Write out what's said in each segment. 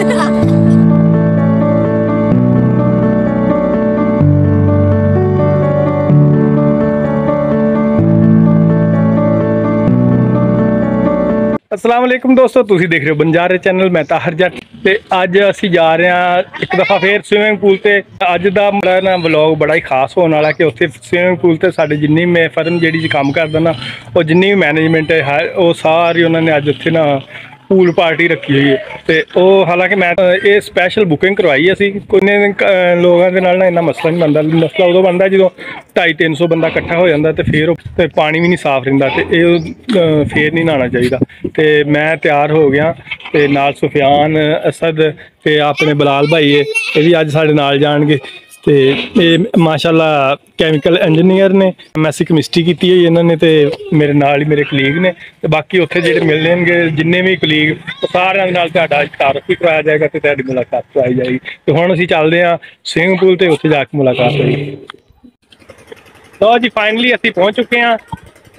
अस्सलाम वालेकुम दोस्तों, तुसीं देख रहे हो बंजारे चैनल। मैं ताहर जट ते अज असीं जा रहे हैं एक दफ़ा फिर स्विमिंग पूल ते। अज दा मेरा ना व्लॉग बड़ा ही खास होने वाला कि उत्थे स्विमिंग पूल ते साडे जिन्नी मैं फर्म जिहड़ी काम करदा ना वो जिन्नी भी मैनेजमेंट है वो सारी उन्होंने अज उत्थे ना पूल पार्टी रखी हुई है। तो हालांकि मैं ये स्पैशल बुकिंग करवाई असी कोने लोगों के नाल ना इन्ना मसला नहीं बनता। मसला उदों बनता जो 250-300 बंदा इकट्ठा हो जाता तो फिर पानी भी नहीं साफ रहिंदा ते फिर नहीं नहाना चाहिए। तो मैं तैयार हो गया ते नाल सुफियान असद ते अपने बलाल भाई है ये भी अज साडे नाल जाणगे। तो ये माशाल्लाह कैमिकल इंजीनियर ने मैसी कैमिस्ट्री की है इन्होंने तो मेरे नाल ही मेरे कलीग ने तो बाकी उत्थे जेडे मिलणगे जिन्ने भी कलीग सारे नाल तुहाडा तारफ भी करवाया जाएगा तो तुहाडी मुलाकात करवाई जाएगी। तो हुण असीं चलदे हां स्विमिंग पूल ते उत्थे जाके मुलाकात होएगी। तो जी फाइनली असीं पहुंच चुके हैं।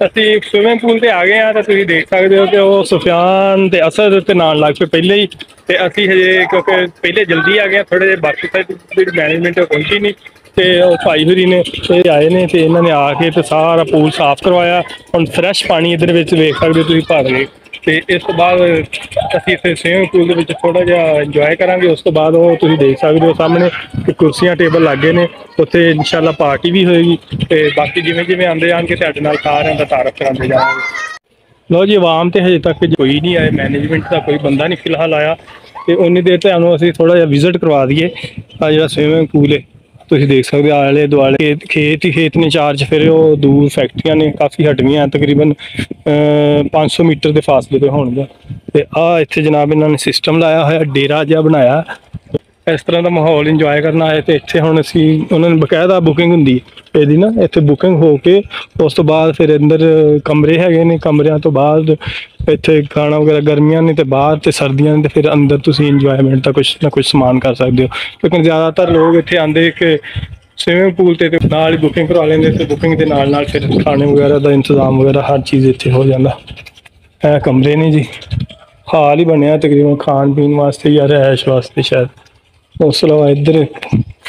असीं स्विमिंग पूल ते आ गए हैं तो तुसीं देख सकते हो कि वो सुफियान ते असद ते नाल लग पे पहले ही ते असीं हजे क्योंकि पहले जल्दी आ गए थोड़े जे बाकी साइड मैनेजमेंट पहुंची नहीं तो भाई होरी ने आए ने तो इन्होंने आके तो सारा पूल साफ करवाया। हुण फ्रैश पानी इधर वेच वेख सकते हो तुसीं भर गए। तो इस तो बाद असीं इत्थे स्विमिंग पूल दे विच थोड़ा जिहा इंजॉय करांगे। उस तो बाद वो तुसीं देख सकते हो सामने कुर्सियां टेबल लग गए ने उत्थे इंशाअल्लाह पार्टी भी होएगी। तो बाकी जिवें जिवें आंदे जाणगे तुहाडे नाल सारिआं दा तारफ करांदे जावांगे। लो जी आवाम तो हजे तक कोई नहीं आए, मैनेजमेंट का कोई बंदा नहीं फिलहाल आया। तो उन्नी देर तुहानूं असीं थोड़ा जिहा विजिट करवा दईए। आ जिहड़ा स्विमिंग पूल है तुसीं देख सकते हो आले दुआले खेत ही खेत ने चार्ज फिर वो दूर फैक्ट्रियां ने काफ़ी हटवियां तकरीबन 500 मीटर के फासले पर होणगे। तो आ इत्थे जनाब इन्होंने सिस्टम लाया होया डेरा जिहा बनाया इस तरह का माहौल इंजॉय करना है। तो इत्थे हुण असीं उन्होंने बकायदा बुकिंग हुंदी इहदी ना इत्थे बुकिंग हो के उस तो बाद फिर अंदर कमरे हैगे ने कमरियां तो बाद इत्थे खाना वगैरह गर्मियां ने तो बाहर तो सर्दियां ने तो फिर अंदर तुसीं इंजॉयमेंट का कुछ ना कुछ समान कर सकते हो। लेकिन ज़्यादातर लोग इत्थे आंदे कि स्विमिंग पूल ते नाल ही बुकिंग करवा लेंगे तो बुकिंग के नाल फिर खाने वगैरह का इंतजाम वगैरह हर चीज़ इत्थे हो जाता है। कमरे ने जी हाल ही बनया तकरीबन खान पीन वास्ते या रहायश वास्ते शायद। उस अलावा इधर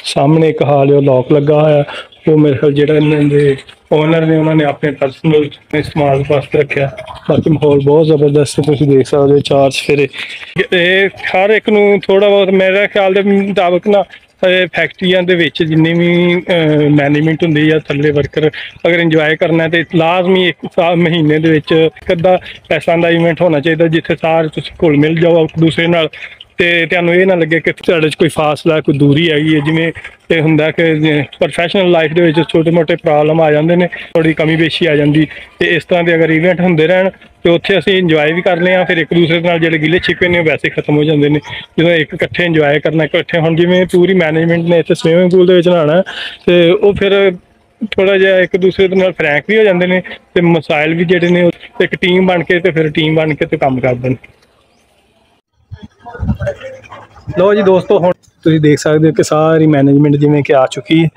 सामने एक हाल है लॉक लगा हुआ वो मेरे ख्याल जो इन्होंने ओनर ने उन्होंने अपने परसनल इस्तेमाल वास्ते रखा। बाकी माहौल बहुत ज़बरदस्त है तुसीं देख सकते हो चार चफेरे हर एक नूं थोड़ा बहुत मेरे ख्याल के मुताबिक ना फैक्ट्रियां दे विच जिन्नी भी मैनेजमेंट हुंदी या थल्ले वर्कर अगर इंजॉय करना है तो लाजमी एक महीने दे विच एक अद्धा ऐसा दा इवेंट होना चाहिए जिथे सारे तुसीं घुल मिल जाओ एक दूसरे नाल। तो तुहानूं ये ना लगे कि तुहाडे च कोई फासला कोई दूरी हैगी है जिवें ये हुंदा कि प्रोफैशनल लाइफ दे विच छोटे मोटे प्रॉब्लम आ जांदे ने थोड़ी कमी पेशी आ जाती। तो इस तरह के अगर इवेंट होंदे रहन तो उत्थे असीं इंजॉय भी कर लें फिर एक दूसरे नाल जिहड़े गिले छिपे ने वैसे खत्म हो जाते हैं जो एक इकट्ठे इंजॉय करना इकट्ठे हुण जिवें पूरी मैनेजमेंट ने इत्थे स्विमिंग पूल दे विच नहाना तो वो फिर थोड़ा जिहा एक दूसरे दे नाल फ्रैंक भी हो जाते हैं तो मसाइल भी जिहड़े ने एक टीम बन के तो फिर टीम बन के तो काम करदे ने। लो जी दोस्तों हुण तुसीं देख सकते हो कि सारी मैनेजमेंट जिवें कि आ चुकी है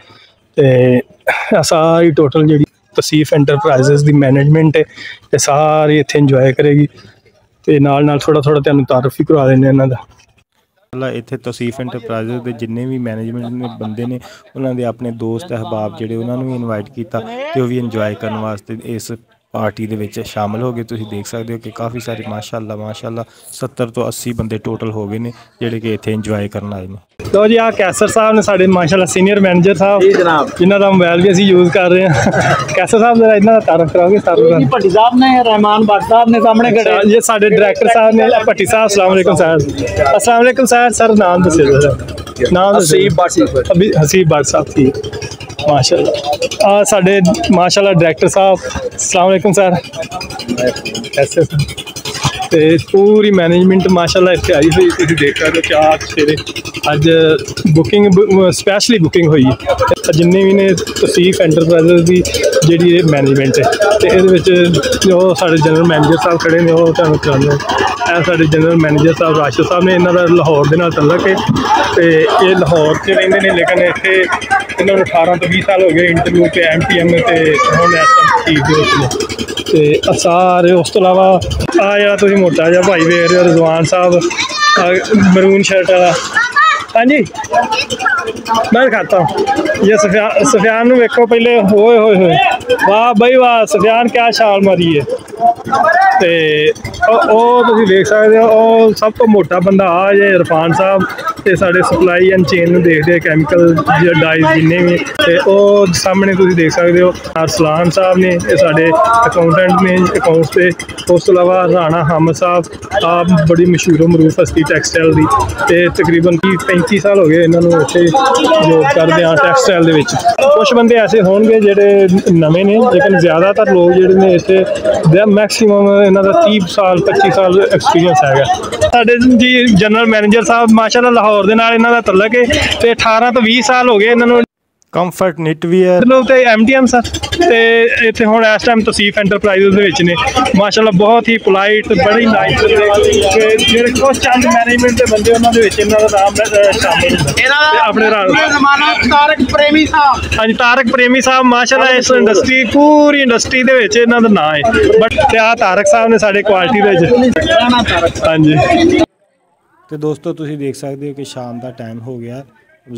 तो सारी टोटल जी तसीफ एंटरप्राइजेस की मैनेजमेंट है ये सारी इत्थे इंजॉय करेगी। तो नाल नाल थोड़ा थोड़ा तुहानूं तारफ भी करवा देने इन्हां दा। इत्थे तसीफ एंटरप्राइजेस के जिन्ने भी मैनेजमेंट ने बंदे ने उन्होंने अपने दोस्त अहबाब जिहड़े उन्होंने भी इनवाइट किया तो वो भी इंजॉय करने वास्ते इस पार्टी दे विच शामिल हो गए। तुसीं देख सकते हो कि काफ़ी सारे माशाअल्लाह 70 तो 80 बंदे टोटल हो गए ने जिहड़े कि इत्थे इंजॉय करन आए ने। तो जी आ कैसर साहब ने साडे माशाअल्लाह सीनियर मैनेजर साहब जी जनाब जिन्हां दा मोबाइल भी असीं यूज़ कर रहे हैं। कैसर साहब जरा इन्हां दा तारफ कराओगे साहब भट्टी साहब ने रहमान भट्ट साहब ने सामने खड़े ये साडे डायरेक्टर साहब ने भट्टी साहब अस्सलाम वालेकुम सर। अस्सलाम वालेकुम सर नाम दस्सिओ सर नाम हसीब भट्ट साहब थी माशाअल्लाह साडे माशाअल्लाह डायरेक्टर साहब अस्सलाम वालेकुम सर कैसे तो पूरी मैनेजमेंट माशाअल्लाह इत्थे आई हुई तुसीं देख सकते हो चार सवेरे अज बुकिंग स्पैशली बुकिंग हुई जिन्ने भी ने तसीफ एंटरप्राइजेस की जी मैनेजमेंट है तो ये जो साढ़े जनरल मैनेजर साहब खड़े ने वो तुहानूं कराने साढ़े जनरल मैनेजर साहब राशिद साहब ने इन्हों का लाहौर के नाल तल्लक है तो ये लाहौर से रेंदे ने लेकिन इत्थे इन्होंने 18 तो 20 साल हो गए इंटरव्यू पे MTM ते हुण इस ਚੀਫ ਦੇ ਵਿੱਚ ਨੇ। ਤੇ ਸਾਰੇ ਉਸ ਤੋਂ ਇਲਾਵਾ ਆ ਜਿਹੜਾ ਤੁਸੀਂ ਮੋਟਾ ਜਿਹਾ ਭਾਈ ਵੇਖ ਰਹੇ ਹੋ ਰਿਜ਼ਵਾਨ ਸਾਹਿਬ, ਮरून शर्ट वाला। हाँ जी मैं खाता हूँ। ये सफियान ਨੂੰ ਵੇਖੋ ਪਹਿਲੇ, ਹੋਏ ਹੋਏ ਹੋਏ ਵਾਹ ਬਈ ਵਾਹ, ਸਫਿਆਨ ਕਿਆ ਛਾਲ ਮਾਰੀ ਹੈ। ਤੇ ਉਹ ਤੁਸੀਂ ਦੇਖ ਸਕਦੇ ਹੋ, ਉਹ ਸਭ ਤੋਂ ਮੋਟਾ ਬੰਦਾ ਆ ਜੇ ਇਰਫਾਨ ਸਾਹਿਬ, ਤੇ ਸਾਡੇ ਸਪਲਾਈ ਐਂਡ ਚੇਨ ਨੂੰ ਦੇਖਦੇ ਕੈਮੀਕਲ ਡਾਈਜ਼ ਜਿੰਨੇ ਵੀ, ਤੇ ਉਹ ਸਾਹਮਣੇ ਤੁਸੀਂ ਦੇਖ ਸਕਦੇ ਹੋ ਅਰਸਲਾਨ ਸਾਹਿਬ ਨੇ, ਇਹ ਸਾਡੇ ਅਕਾਊਂਟੈਂਟ ਨੇ ਅਕਾਊਂਟਸ ਤੇ। ਉਸ ਤੋਂ ਇਲਾਵਾ ਰਾਣਾ ਹਮਦ ਸਾਹਿਬ ਆ ਬੜੀ ਮਸ਼ਹੂਰ ਮਰੂਫ ਹਸਤੀ ਟੈਕਸਟਾਈਲ ਦੀ, ਤੇ ਤਕਰੀਬਨ 35 ਸਾਲ ਹੋ ਗਏ ਇਹਨਾਂ ਨੂੰ ਇੱਥੇ ਜੋਬ ਕਰਦੇ ਆ ਟੈਕਸਟਾਈਲ ਦੇ ਵਿੱਚ। ਕੁਛ ਬੰਦੇ ਐਸੇ ਹੋਣਗੇ ਜਿਹੜੇ ਨਵੇਂ ਨੇ, ਲੇਕਿਨ ਜ਼ਿਆਦਾਤਰ ਲੋਕ ਜਿਹੜੇ ਨੇ ਇੱਥੇ ਮੈਕਸੀਮਮ ਇਹਨਾਂ ਦਾ 30 ਸਾਲ 25 ਸਾਲ ਐਕਸਪੀਰੀਅੰਸ ਹੈਗਾ। ਸਾਡੇ ਜੀ ਜਨਰਲ ਮੈਨੇਜਰ ਸਾਹਿਬ ਮਾਸ਼ਾਅੱਲਾ ਲਾਹੌਰ ਦੇ ਨਾਲ ਇਹਨਾਂ ਦਾ ਤਲਕ ਹੈ, ਤੇ 18 ਤੋਂ 20 ਸਾਲ ਹੋ ਗਏ ਇਹਨਾਂ ਨੂੰ ਕੰਫਰਟ ਨਿਟਵੀਅਰ ਤੇ MTM ਸਰ। ਤੇ ਇੱਥੇ ਹੁਣ ਇਸ ਟਾਈਮ ਤਸੀਫ ਐਂਟਰਪ੍ਰਾਈਜ਼ ਦੇ ਵਿੱਚ ਨੇ, ਮਾਸ਼ਾਅੱਲਾ ਬਹੁਤ ਹੀ ਪੋਲਾਈਟ, ਬੜੀ ਨਾਈਸ, ਜਿਹੜੇ ਕੁਛ ਚੰਦ ਮੈਨੇਜਮੈਂਟ ਦੇ ਬੰਦੇ ਉਹਨਾਂ ਦੇ ਵਿੱਚ ਇਹਨਾਂ ਦਾ ਨਾਮ ਸ਼ਾਮਿਲ ਹੈ। ਆਪਣੇ ਤਾਰਕ ਪ੍ਰੇਮੀ ਸਾਹਿਬ, ਹਾਂਜੀ ਤਾਰਕ ਪ੍ਰੇਮੀ ਸਾਹਿਬ, ਮਾਸ਼ਾਅੱਲਾ ਇਸ ਇੰਡਸਟਰੀ ਪੂਰੀ ਇੰਡਸਟਰੀ ਦੇ ਵਿੱਚ ਇਹਨਾਂ ਦਾ ਨਾਂ ਹੈ। ਬਟ ਤੇ ਆ ਤਾਰਕ ਸਾਹਿਬ ਨੇ ਸਾਡੇ ਕੁਆਲਿਟੀ ਦੇ ਵਿੱਚ। ਹਾਂਜੀ ਤੇ ਦੋਸਤੋ ਤੁਸੀਂ ਦੇਖ ਸਕਦੇ ਹੋ ਕਿ ਸ਼ਾਮ ਦਾ ਟਾਈਮ ਹੋ ਗਿਆ,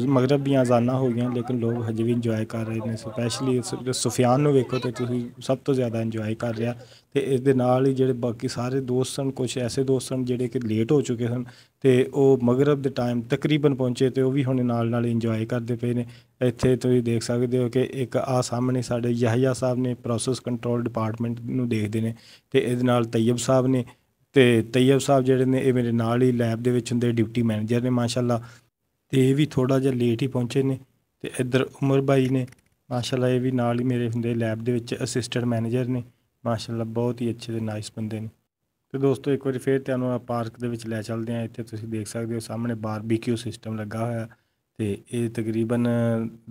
ਮਗਰਬ ਦੀਆਂ ਅਜ਼ਾਨਾਂ ਹੋ ਗਈਆਂ, ਲੇਕਿਨ ਲੋਕ ਹਜੇ ਵੀ ਇੰਜੋਏ ਕਰ ਰਹੇ ਨੇ। ਸਪੈਸ਼ਲੀ ਸੁਫਿਆਨ ਨੂੰ ਵੇਖੋ ਤੇ ਤੁਸੀਂ ਸਭ ਤੋਂ ਜ਼ਿਆਦਾ ਇੰਜੋਏ ਕਰ ਰਿਹਾ। ਤੇ ਇਸ ਦੇ ਨਾਲ ਹੀ ਜਿਹੜੇ ਬਾਕੀ ਸਾਰੇ ਦੋਸਤ ਸਨ, ਕੁਛ ਐਸੇ ਦੋਸਤ ਸਨ ਜਿਹੜੇ ਕਿ ਲੇਟ ਹੋ ਚੁੱਕੇ ਸਨ, ਤੇ ਉਹ ਮਗਰਬ ਦੇ ਟਾਈਮ ਤਕਰੀਬਨ ਪਹੁੰਚੇ, ਤੇ ਉਹ ਵੀ ਹੁਣ ਨਾਲ ਇੰਜੋਏ ਕਰਦੇ ਪਏ ਨੇ। ਇੱਥੇ ਤੁਸੀਂ ਦੇਖ ਸਕਦੇ ਹੋ ਕਿ ਇੱਕ ਆ ਸਾਹਮਣੇ ਸਾਡੇ ਯਹਇਆ ਸਾਹਿਬ ਨੇ, ਪ੍ਰੋਸੈਸ ਕੰਟਰੋਲ ਡਿਪਾਰਟਮੈਂਟ ਨੂੰ ਦੇਖਦੇ ਨੇ, ਤੇ ਇਹਦੇ ਨਾਲ ਤੈयब ਸਾਹਿਬ ਨੇ। ਤੇ ਤैयब ਸਾਹਿਬ ਜਿਹੜੇ ਨੇ ਇਹ ਮੇਰੇ ਨਾਲ ਹੀ ਲੈਬ ਦੇ ਵਿੱਚ ਹੁੰਦੇ, ਡਿਪਟੀ ਮੈਨੇਜਰ ਨੇ ਮਾਸ਼ਾਅੱਲਾ, ਤੇ ਇਹ ਵੀ ਥੋੜ੍ਹਾ ਜਿਹਾ ਲੇਟ ਹੀ ਪਹੁੰਚੇ ਨੇ। ਤੇ ਇੱਧਰ ਉਮਰ ਭਾਈ ਨੇ ਮਾਸ਼ਾਅੱਲਾ, ਇਹ ਵੀ ਨਾਲ ਹੀ ਮੇਰੇ ਹੁੰਦੇ ਲੈਬ ਦੇ ਵਿੱਚ ਅਸਿਸਟੈਂਟ ਮੈਨੇਜਰ ਨੇ ਮਾਸ਼ਾਅੱਲਾ, ਬਹੁਤ ਹੀ ਅੱਛੇ ਤੇ ਨਾਈਸ ਬੰਦੇ ਨੇ। ਤੇ ਦੋਸਤੋ ਇੱਕ ਵਾਰੀ ਫਿਰ ਤੁਹਾਨੂੰ ਆ ਪਾਰਕ ਦੇ ਵਿੱਚ ਲੈ ਚੱਲਦੇ ਹਾਂ। ਇੱਥੇ ਤੁਸੀਂ ਦੇਖ ਸਕਦੇ ਹੋ ਸਾਹਮਣੇ ਬਾਰਬੀਕਿਊ ਸਿਸਟਮ ਲੱਗਾ ਹੋਇਆ, ਤੇ ਇਹ ਤਕਰੀਬਨ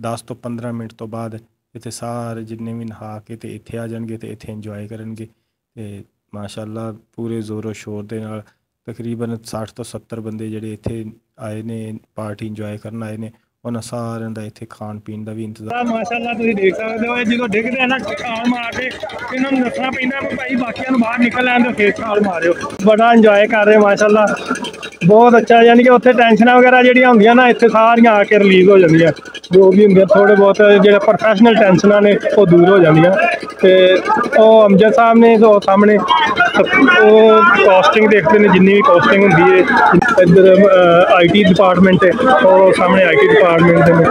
10 ਤੋਂ 15 ਮਿੰਟ ਤੋਂ ਬਾਅਦ ਇੱਥੇ ਸਾਰੇ ਜਿੰਨੇ ਵੀ ਨਹਾ ਕੇ ਤੇ ਇੱਥੇ ਆ ਜਾਣਗੇ ਤੇ ਇੱਥੇ ਇੰਜੋਏ ਕਰਨਗੇ। ਤੇ ਮਾਸ਼ਾਅੱਲਾ ਪੂਰੇ ਜ਼ੋਰੋ ਸ਼ੋਰ ਦੇ ਨਾਲ ਤਕਰੀਬਨ 60 ਤੋਂ 70 ਬੰਦੇ ਜਿਹੜੇ ਇੱਥੇ ਆਏ ਨੇ, ਪਾਰਟੀ ਇੰਜੋਏ ਕਰਨ ਆਏ ਨੇ, ਉਹਨਾਂ ਸਾਰਿਆਂ ਦਾ ਇੱਥੇ ਖਾਣ ਪੀਣ ਦਾ ਵੀ ਇੰਤਜ਼ਾਮ। ਮਾਸ਼ਾਅੱਲਾ ਤੁਸੀਂ ਦੇਖ ਸਕਦੇ ਹੋ, ਜਦੋਂ ਡਿੱਗਦੇ ਆ ਨਾ ਛਾਲ ਮਾਰ ਕੇ ਇਹਨਾਂ ਨੂੰ ਦੱਸਣਾ ਪੈਂਦਾ ਵੀ ਭਾਈ ਬਾਕੀਆਂ ਨੂੰ ਬਾਹਰ ਨਿਕਲ ਲੈਣ ਦਿਓ, ਫੇਰ ਛਾਲ ਮਾਰਿਓ। ਬੜਾ ਇੰਜੋਏ ਕਰ ਰਹੇ ਮਾਸ਼ਾਅੱਲਾ, ਬਹੁਤ ਅੱਛਾ। ਯਾਨੀ ਕਿ ਉੱਥੇ ਟੈਨਸ਼ਨਾਂ ਵਗੈਰਾ ਜਿਹੜੀਆਂ ਹੁੰਦੀਆਂ ਨਾ, ਇੱਥੇ ਸਾਰੀਆਂ ਆ ਕੇ ਰਿਲੀਜ਼ ਹੋ ਜਾਂਦੀਆਂ, ਜੋ ਵੀ ਹੁੰਦੀਆਂ ਥੋੜ੍ਹੇ ਬਹੁਤ ਜਿਹੜੇ ਪ੍ਰੋਫੈਸ਼ਨਲ ਟੈਨਸ਼ਨਾਂ ਨੇ ਉਹ ਦੂਰ ਹੋ ਜਾਂਦੀਆਂ। ਤੇ ਉਹ ਅਮਜਦ ਸਾਹਿਬ ਨੇ ਉਹ ਸਾਹਮਣੇ ਉਹ ਕਾਸਟਿੰਗ ਦੇਖਦੇ ਨੇ, ਜਿੰਨੀ ਵੀ ਕਾਸਟਿੰਗ ਹੁੰਦੀ ਹੈ। ਇੱਧਰ IT ਡਿਪਾਰਟਮੈਂਟ ਹੈ, ਉਹ ਸਾਹਮਣੇ IT ਡਿਪਾਰਟਮੈਂਟ ਦੇ ਨੇ।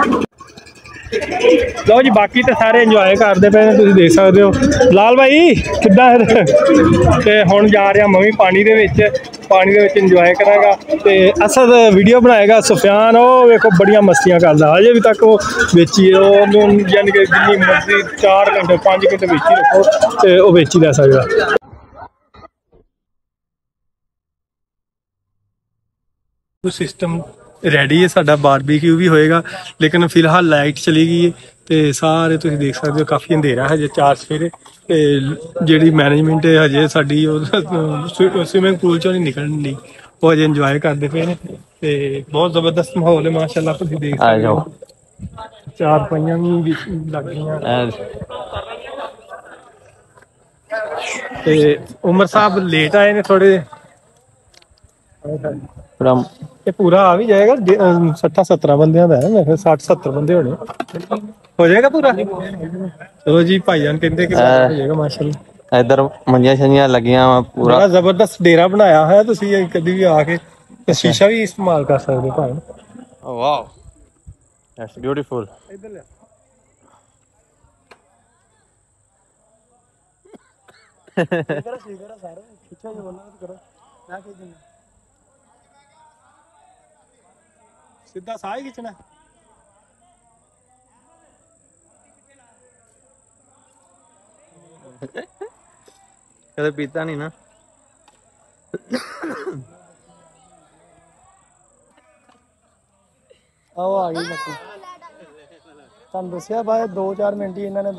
ਲਓ ਜੀ ਬਾਕੀ ਤਾਂ ਸਾਰੇ ਇੰਜੋਏ ਕਰਦੇ ਪਏ ਨੇ, ਤੁਸੀਂ ਦੇਖ ਸਕਦੇ ਹੋ। ਲਾਲ ਭਾਈ ਕਿੱਦਾਂ? ਤੇ ਹੁਣ ਜਾ ਰਿਹਾ ਮੈਂ ਵੀ ਪਾਣੀ ਦੇ ਵਿੱਚ ਇੰਜੋਏ ਕਰਾਂਗਾ, ਤੇ ਅਸਦ ਵੀਡੀਓ ਬਣਾਏਗਾ। ਸੁਫਿਆਨ ਉਹ ਵੇਖੋ ਬੜੀਆਂ ਮਸਤੀਆਂ ਕਰਦਾ, ਅਜੇ ਵੀ ਤੱਕ ਉਹ ਵਿੱਚ ਹੀ, ਉਹਨੂੰ ਯਾਨੀ ਕਿ ਜਿੰਨੀ ਮਰਜ਼ੀ 4 ਘੰਟੇ 5 ਘੰਟੇ ਵਿੱਚ ਹੀ ਰੱਖੋ ਤੇ ਉਹ ਵਿੱਚ ਹੀ ਰਹਿ ਸਕਦਾ। ਸਿਸਟਮ ਰੈਡੀ ਹੈ ਸਾਡਾ, ਬਾਰਬੀਕਿਊ ਵੀ ਹੋਏਗਾ, ਲੇਕਿਨ ਫਿਲਹਾਲ ਲਾਈਟ ਚਲੀ ਗਈ ਹੈ। ਤੇ ਸਾਰੇ ਤੁਸੀਂ ਦੇਖ ਸਕਦੇ ਹੋ ਕਾਫੀ ਅੰਧੇਰਾ ਹਜੇ 4 ਸਵੇਰੇ, ਤੇ ਜਿਹੜੀ ਮੈਨੇਜਮੈਂਟ ਹੈ ਹਜੇ ਸਾਡੀ ਉਹ ਸਵਿਮਿੰਗ ਪੂਲ ਚੋਂ ਨਹੀਂ ਨਿਕਲਣ ਦੀ, ਉਹ ਹਜੇ ਇੰਜੋਏ ਕਰਦੇ ਪਏ ਨੇ। ਤੇ ਬਹੁਤ ਜ਼ਬਰਦਸਤ ਮਾਹੌਲ ਹੈ ਮਾਸ਼ਾਅੱਲਾ, ਤੁਸੀਂ ਦੇਖ ਸਕਦੇ ਹੋ। 4 ਪਈਆਂ ਵੀ ਲੱਗ ਗਈਆਂ। ਤੇ ਉਮਰ ਸਾਹਿਬ ਲੇਟ ਆਏ ਨੇ ਥੋੜੇ, ਇਹ ਪੂਰਾ ਆ ਵੀ ਜਾਏਗਾ 60-70 ਬੰਦਿਆਂ ਦਾ ਹੈ, ਮੈਂ ਕਿਹਾ 60-70 ਬੰਦੇ ਹੋਣੇ, ਹੋ ਜਾਏਗਾ ਪੂਰਾ। ਚਲੋ ਜੀ ਭਾਈਜਾਨ ਕਹਿੰਦੇ ਕਿ ਹੋ ਜਾਏਗਾ ਮਾਸ਼ਾਅੱਲਾ। ਇੱਧਰ ਮੰਜੀਆਂ ਛੰਜੀਆਂ ਲੱਗੀਆਂ ਵਾ, ਪੂਰਾ ਜ਼ਬਰਦਸਤ ਡੇਰਾ ਬਣਾਇਆ ਹੋਇਆ, ਤੁਸੀਂ ਕਦੀ ਵੀ ਆ ਕੇ ਸ਼ੀਸ਼ਾ ਵੀ ਇਸਤੇਮਾਲ ਕਰ ਸਕਦੇ ਹੋ ਭਾਈ। Wow that's beautiful. ਇੱਧਰ ਲੈ ਸਾਰੇ ਖਿੱਚੋ ਜੀ, ਬੋਲਣਾ ਕਰੋ, ਮੈਂ ਖਿੱਚ ਦਿੰਦਾ, ਸਿੱਧਾ ਸਾਹ ਹੀ ਖਿੱਚਣਾ। ਕਦੇ ਪੀਤਾ ਨਹੀਂ ਨਾ। ਆਓ ਆ ਗਈ ਮੱਕੀ, ਤੁਹਾਨੂੰ ਦੱਸਿਆ ਬਾਅਦ 2-4 ਮਿੰਟ ਹੀ ਇਹਨਾਂ ਨੇ।